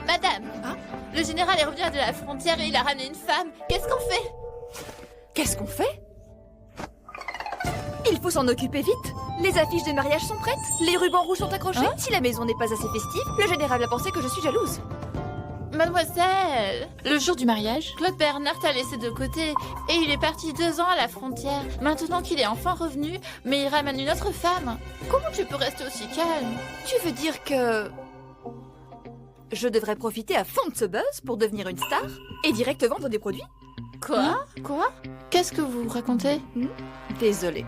Madame, Hein? le général est revenu de la frontière et il a ramené une femme. Qu'est-ce qu'on fait? Qu'est-ce qu'on fait? Il faut s'en occuper vite. Les affiches de mariage sont prêtes. Les rubans rouges sont accrochés. Hein? Si la maison n'est pas assez festive, le général va penser que je suis jalouse. Mademoiselle, le jour du mariage, Claude Bernard t'a laissé de côté et il est parti 2 ans à la frontière. Maintenant qu'il est enfin revenu, mais il ramène une autre femme. Comment tu peux rester aussi calme? Tu veux dire que... je devrais profiter à fond de ce buzz pour devenir une star et direct vendre des produits? Quoi? Quoi? Qu'est-ce que vous racontez? Désolée.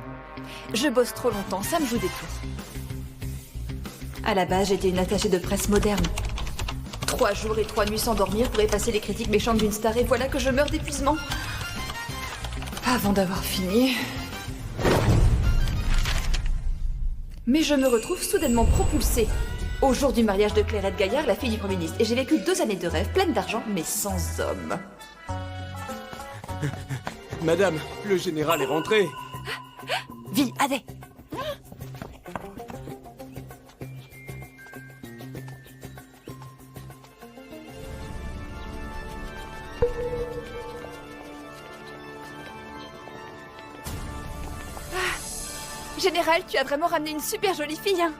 Je bosse trop longtemps, ça me joue des tours. À la base, j'étais une attachée de presse moderne. 3 jours et 3 nuits sans dormir pour effacer les critiques méchantes d'une star et voilà que je meurs d'épuisement. Avant d'avoir fini... Mais je me retrouve soudainement propulsée au jour du mariage de Clairette Gaillard, la fille du Premier ministre. Et j'ai vécu 2 années de rêve, pleines d'argent, mais sans homme. Madame, le général est rentré. Vie, allez. Général, tu as vraiment ramené une super jolie fille, hein?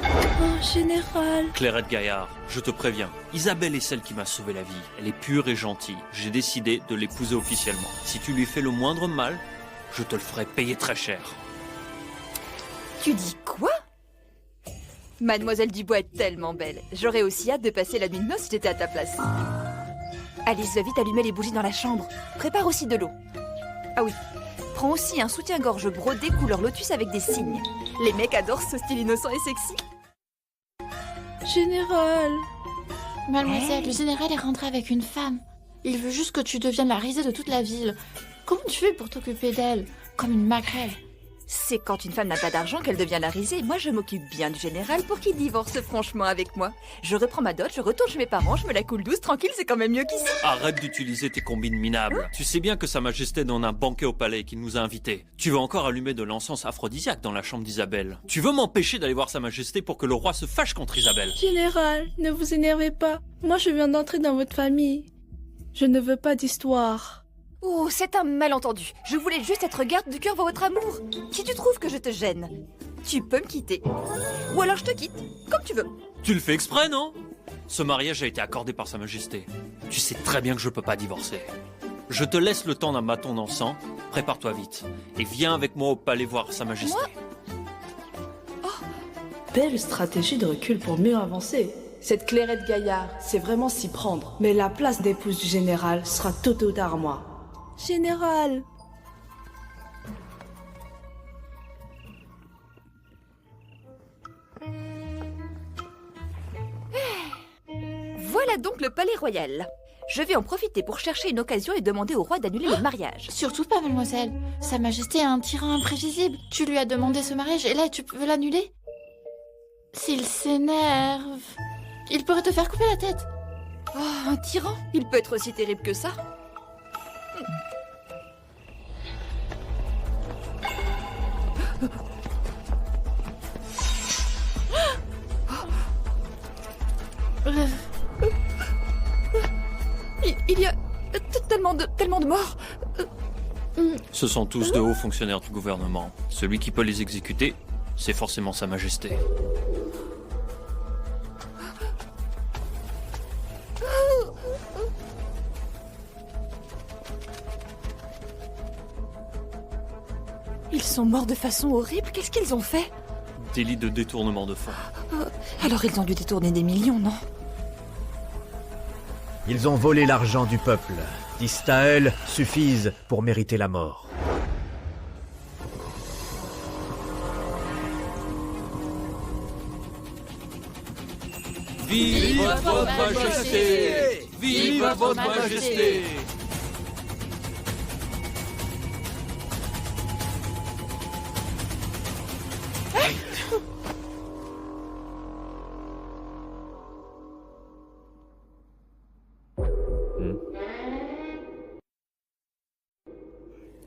Oh, général. Clairette Gaillard, je te préviens, Isabelle est celle qui m'a sauvé la vie. Elle est pure et gentille. J'ai décidé de l'épouser officiellement. Si tu lui fais le moindre mal, je te le ferai payer très cher. Tu dis quoi? Mademoiselle Dubois est tellement belle. J'aurais aussi hâte de passer la nuit de noces si j'étais à ta place. Alice va vite allumer les bougies dans la chambre. Prépare aussi de l'eau. Ah oui, prends aussi un soutien-gorge brodé couleur lotus avec des cygnes. Les mecs adorent ce style innocent et sexy. Général. Mademoiselle, Hey. le général est rentré avec une femme. Il veut juste que tu deviennes la risée de toute la ville. Comment tu fais pour t'occuper d'elle? Comme une maquerelle. C'est quand une femme n'a pas d'argent qu'elle devient la risée. Moi, je m'occupe bien du général pour qu'il divorce franchement avec moi. Je reprends ma dot, je retourne chez mes parents, je me la coule douce, tranquille, c'est quand même mieux qu'ici. Arrête d'utiliser tes combines minables. Tu sais bien que Sa Majesté donne un banquet au palais qui nous a invités. Tu veux encore allumer de l'encens aphrodisiaque dans la chambre d'Isabelle. Tu veux m'empêcher d'aller voir Sa Majesté pour que le roi se fâche contre Isabelle. Général, ne vous énervez pas. Moi, je viens d'entrer dans votre famille. Je ne veux pas d'histoire. Oh, c'est un malentendu. Je voulais juste être garde du cœur pour votre amour. Si tu trouves que je te gêne, tu peux me quitter. Ou alors je te quitte, comme tu veux. Tu le fais exprès, non? Ce mariage a été accordé par Sa Majesté. Tu sais très bien que je peux pas divorcer. Je te laisse le temps d'un bâton d'encens. Prépare-toi vite. Et viens avec moi au palais voir Sa Majesté. Belle stratégie de recul pour mieux avancer. Cette Clairette Gaillard, c'est vraiment s'y prendre. Mais la place d'épouse du général sera tout ou tard à moi. Général! Voilà donc le palais royal. Je vais en profiter pour chercher une occasion et demander au roi d'annuler le mariage. Surtout pas, mademoiselle. Sa Majesté est un tyran imprévisible. Tu lui as demandé ce mariage et là, tu veux l'annuler? S'il s'énerve, il pourrait te faire couper la tête. Oh, un tyran? Il peut être aussi terrible que ça? Il y a tellement de morts. Ce sont tous de hauts fonctionnaires du gouvernement. Celui qui peut les exécuter, c'est forcément Sa Majesté. Ils sont morts de façon horrible. Qu'est-ce qu'ils ont fait? Délit de détournement de fonds. Alors ils ont dû détourner des millions, non? Ils ont volé l'argent du peuple. 10 stahels suffisent pour mériter la mort. Vive votre Majesté! Vive votre Majesté!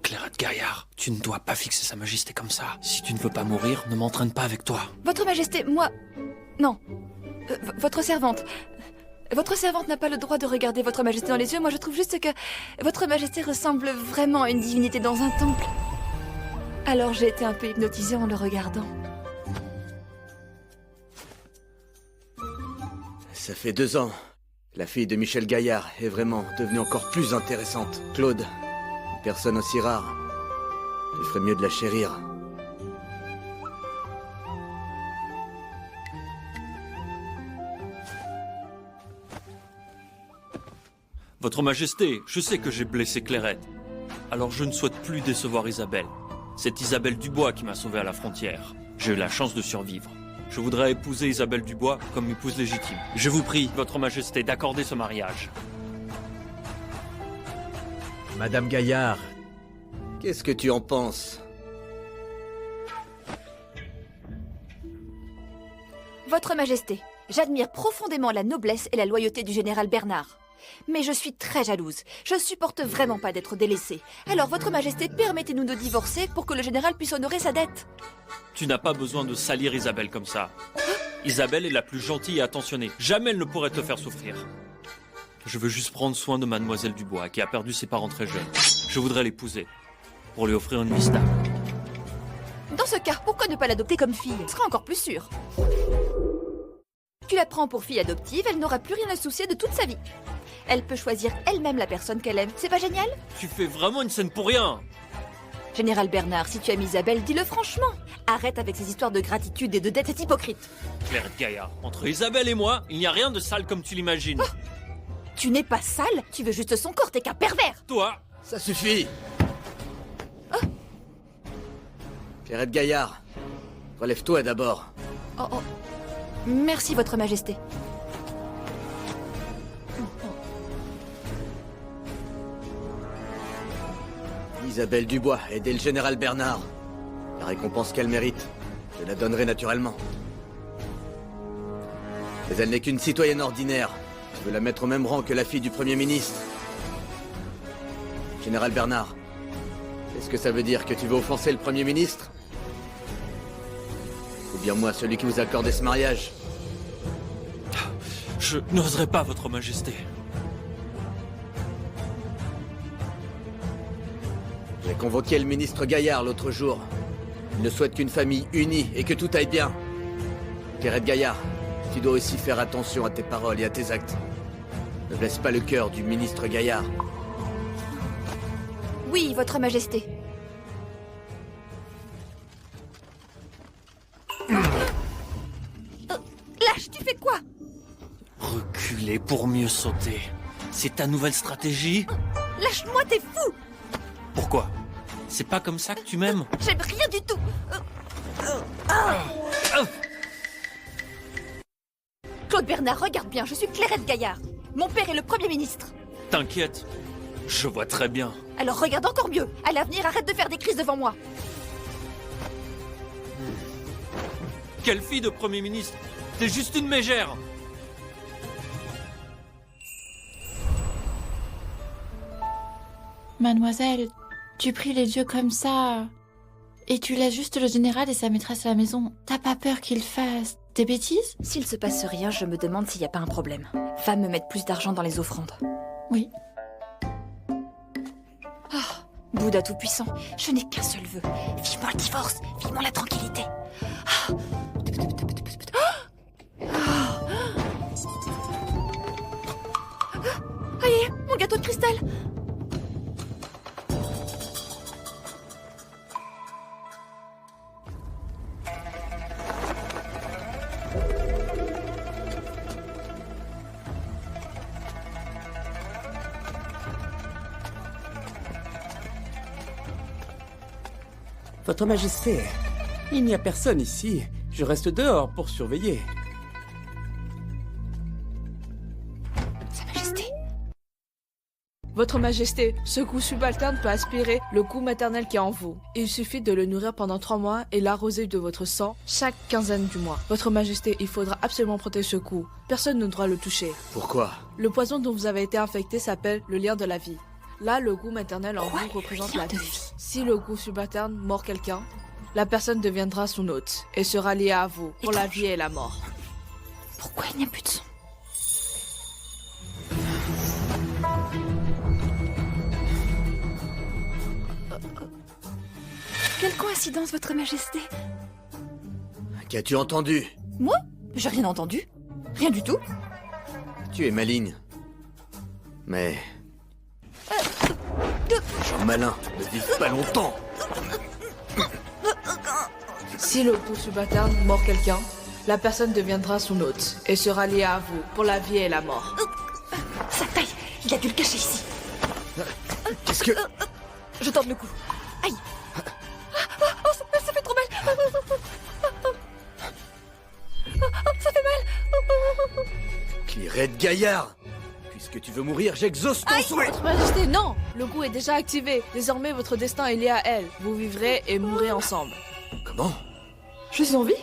Clairette Gaillard, tu ne dois pas fixer Sa Majesté comme ça. Si tu ne veux pas mourir, ne m'entraîne pas avec toi. Votre Majesté, moi... Non. Votre servante. Votre servante n'a pas le droit de regarder votre majesté dans les yeux. Moi, je trouve juste que votre majesté ressemble vraiment à une divinité dans un temple. Alors j'ai été un peu hypnotisée en le regardant. Ça fait 2 ans. La fille de Michel Gaillard est vraiment devenue encore plus intéressante. Claude, une personne aussi rare. Tu ferais mieux de la chérir. Votre Majesté, je sais que j'ai blessé Clairette. Alors je ne souhaite plus décevoir Isabelle. C'est Isabelle Dubois qui m'a sauvé à la frontière. J'ai eu la chance de survivre. Je voudrais épouser Isabelle Dubois comme épouse légitime. Je vous prie, Votre Majesté, d'accorder ce mariage. Madame Gaillard, qu'est-ce que tu en penses? Votre majesté, j'admire profondément la noblesse et la loyauté du général Bernard. Mais je suis très jalouse. Je supporte vraiment pas d'être délaissée. Alors, votre majesté, permettez-nous de divorcer pour que le général puisse honorer sa dette. Tu n'as pas besoin de salir Isabelle comme ça. Isabelle est la plus gentille et attentionnée. Jamais elle ne pourrait te faire souffrir. Je veux juste prendre soin de mademoiselle Dubois, qui a perdu ses parents très jeunes. Je voudrais l'épouser, pour lui offrir une vie stable. Dans ce cas, pourquoi ne pas l'adopter comme fille? Ce sera encore plus sûr. Tu la prends pour fille adoptive, elle n'aura plus rien à soucier de toute sa vie. Elle peut choisir elle-même la personne qu'elle aime. C'est pas génial? Tu fais vraiment une scène pour rien. Général Bernard, si tu aimes Isabelle, dis-le franchement. Arrête avec ces histoires de gratitude et de dette, c'est hypocrite. Clairette Gaillard, entre Isabelle et moi, il n'y a rien de sale comme tu l'imagines. Tu n'es pas sale, tu veux juste son corps, t'es qu'un pervers. Toi, Ça suffit. Clairette Gaillard, relève-toi d'abord. Oh, oh. Merci, votre majesté. Isabelle Dubois, aidez le général Bernard. La récompense qu'elle mérite, je la donnerai naturellement. Mais elle n'est qu'une citoyenne ordinaire. Je veux la mettre au même rang que la fille du Premier ministre. Général Bernard, est-ce que ça veut dire que tu veux offenser le Premier ministre? Ou bien moi, celui qui vous a accordé ce mariage? je n'oserais pas, Votre Majesté. J'ai convoqué le ministre Gaillard l'autre jour. Il ne souhaite qu'une famille unie et que tout aille bien. Clairette Gaillard, tu dois aussi faire attention à tes paroles et à tes actes. Ne blesse pas le cœur du ministre Gaillard. Oui, votre majesté. Lâche, tu fais quoi? Reculer pour mieux sauter. C'est ta nouvelle stratégie? Lâche-moi, t'es fou! Pourquoi? C'est pas comme ça que tu m'aimes? J'aime rien du tout! Claude Bernard, regarde bien, je suis Clairette Gaillard. Mon père est le Premier ministre. T'inquiète, je vois très bien. Alors regarde encore mieux. À l'avenir, arrête de faire des crises devant moi. Quelle fille de Premier ministre? T'es juste une mégère. Mademoiselle, tu pries les dieux comme ça. Et tu laisses juste le général et sa maîtresse à la maison. T'as pas peur qu'il fasse des bêtises? S'il se passe rien, je me demande s'il n'y a pas un problème. Va me mettre plus d'argent dans les offrandes. Oui. Bouddha tout-puissant, je n'ai qu'un seul vœu. Vivement le divorce, vivement la tranquillité. Allez, mon gâteau de cristal. Votre Majesté, il n'y a personne ici. Je reste dehors pour surveiller. Sa Majesté. Votre Majesté, ce goût subalterne peut aspirer le goût maternel qui est en vous. Il suffit de le nourrir pendant 3 mois et l'arroser de votre sang chaque quinzaine du mois. Votre Majesté, il faudra absolument protéger ce goût. Personne ne doit le toucher. Pourquoi? Le poison dont vous avez été infecté s'appelle le lien de la vie. Là, le goût maternel en vous représente la vie. Si le goût subalterne mord quelqu'un, la personne deviendra son hôte et sera liée à vous pour la vie et la mort. Pourquoi il n'y a plus de son? Quelle coïncidence, Votre Majesté. Qu'as-tu entendu? Moi? J'ai rien entendu. Rien du tout. Tu es maligne. Mais... les gens malins ne vivent pas longtemps. Si le coup subalterne mord quelqu'un, la personne deviendra son hôte et sera liée à vous pour la vie et la mort. Sa taille, il a dû le cacher ici. Qu'est-ce que... Je tente le coup. Aïe. Ça fait trop mal. Ça fait mal. Clairette Gaillard! Puisque tu veux mourir, j'exauce ton souhait! Votre Majesté, non! Le coup est déjà activé. Désormais, votre destin est lié à elle. Vous vivrez et mourrez ensemble. Comment? Je suis en vie?